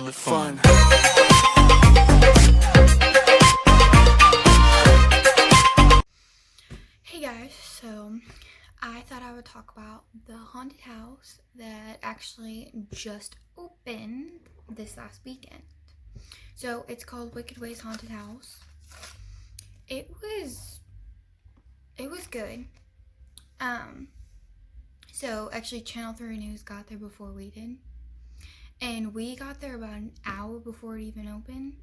it fun. Hey guys, so I thought I would talk about the haunted house that actually just opened this last weekend. So it's called Wicked Ways Haunted House. It was good. So actually Channel 3 News got there before we did. And we got there about an hour before it even opened.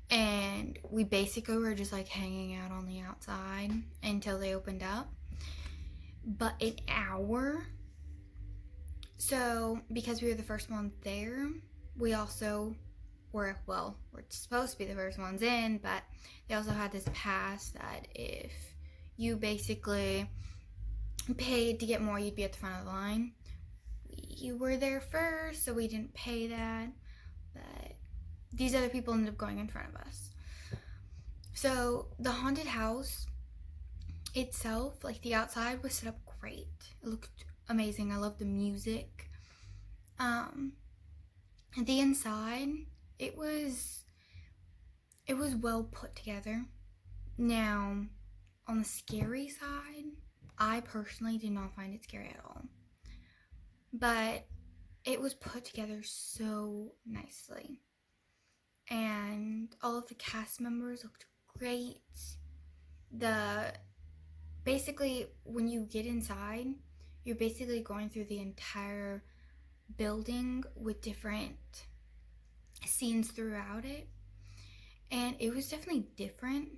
And we basically were just like hanging out on the outside until they opened up. But an hour. So because we were the first ones there, we also we're supposed to be the first ones in, but they also had this pass that if you basically paid to get more, you'd be at the front of the line. We were there first, so we didn't pay that, but these other people ended up going in front of us. So the haunted house itself, like the outside, was set up great. It looked amazing. I loved the music. The inside, it was well put together. Now, on the scary side, I personally did not find it scary at all. But it was put together so nicely. And all of the cast members looked great. Basically, when you get inside, you're basically going through the entire building with different scenes throughout it. And it was definitely different.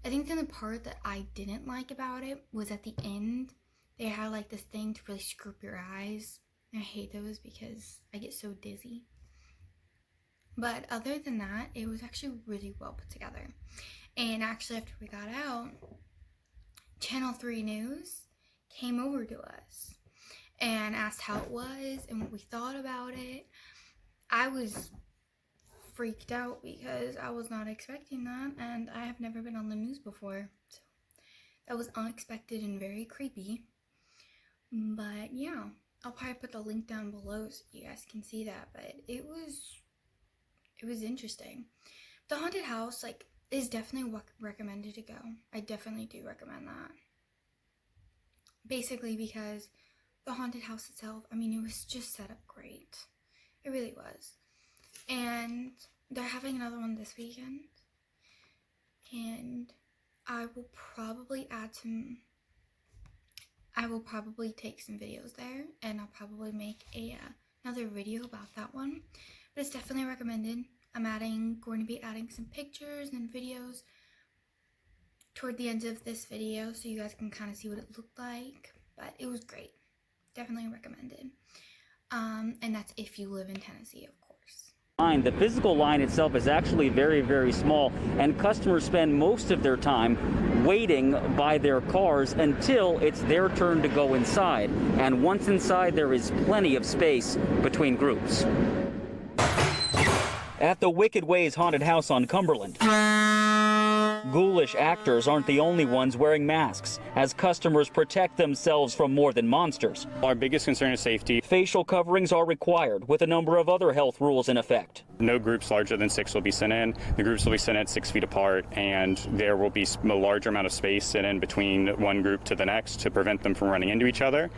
I think the part that I didn't like about it was at the end, they had like this thing to really screw up your eyes. I hate those because I get so dizzy. But other than that, it was actually really well put together. And actually, after we got out, Channel 3 News came over to us and asked how it was and what we thought about it. I was freaked out because I was not expecting that, and I have never been on the news before. So that was unexpected and very creepy. But yeah, I'll probably put the link down below so you guys can see that. But it was interesting. The haunted house, is definitely recommended to go. I definitely do recommend that. Basically because the haunted house itself, it was just set up great. It really was. And they're having another one this weekend. And I will probably take some videos there, and I'll probably make another video about that one. But it's definitely recommended. I'm going to be adding some pictures and videos toward the end of this video so you guys can kind of see what it looked like. But it was great. Definitely recommended. And that's if you live in Tennessee, of course. The physical line itself is actually very, very small, and customers spend most of their time waiting by their cars until it's their turn to go inside. And once inside, there is plenty of space between groups. At the Wicked Ways Haunted House on Cumberland, ghoulish actors aren't the only ones wearing masks as customers protect themselves from more than monsters. Our biggest concern is safety. Facial coverings are required, with a number of other health rules in effect. No groups larger than 6 will be sent in. The groups will be sent at 6 feet apart, and there will be a larger amount of space sent in between one group to the next to prevent them from running into each other.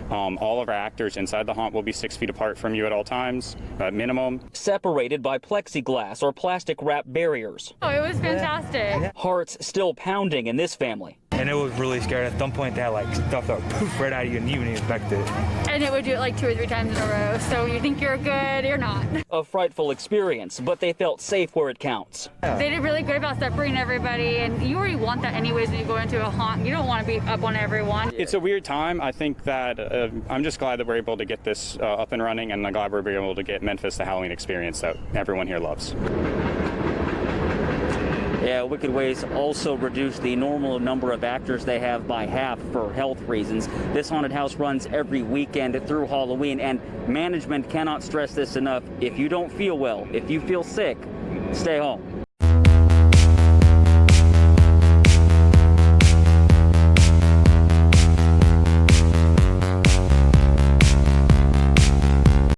All of our actors inside the haunt will be 6 feet apart from you at all times, at minimum. Separated by plexiglass or plastic wrap barriers. Oh, it was fantastic. Hearts still pounding in this family. And it was really scary. At some point, they had stuff that would poof right out of you and you wouldn't expect it. And it would do it 2 or 3 times in a row. So you think you're good, you're not. A frightful experience, but they felt safe where it counts. They did really good about separating everybody, and you already want that anyways when you go into a haunt. You don't want to be up on everyone. It's a weird time. I think that I'm just glad that we're able to get this up and running, and I'm glad we're able to get Memphis the Halloween experience that everyone here loves. Yeah, Wicked Ways also reduced the normal number of actors they have by half for health reasons. This haunted house runs every weekend through Halloween, and management cannot stress this enough. If you don't feel well, if you feel sick, stay home.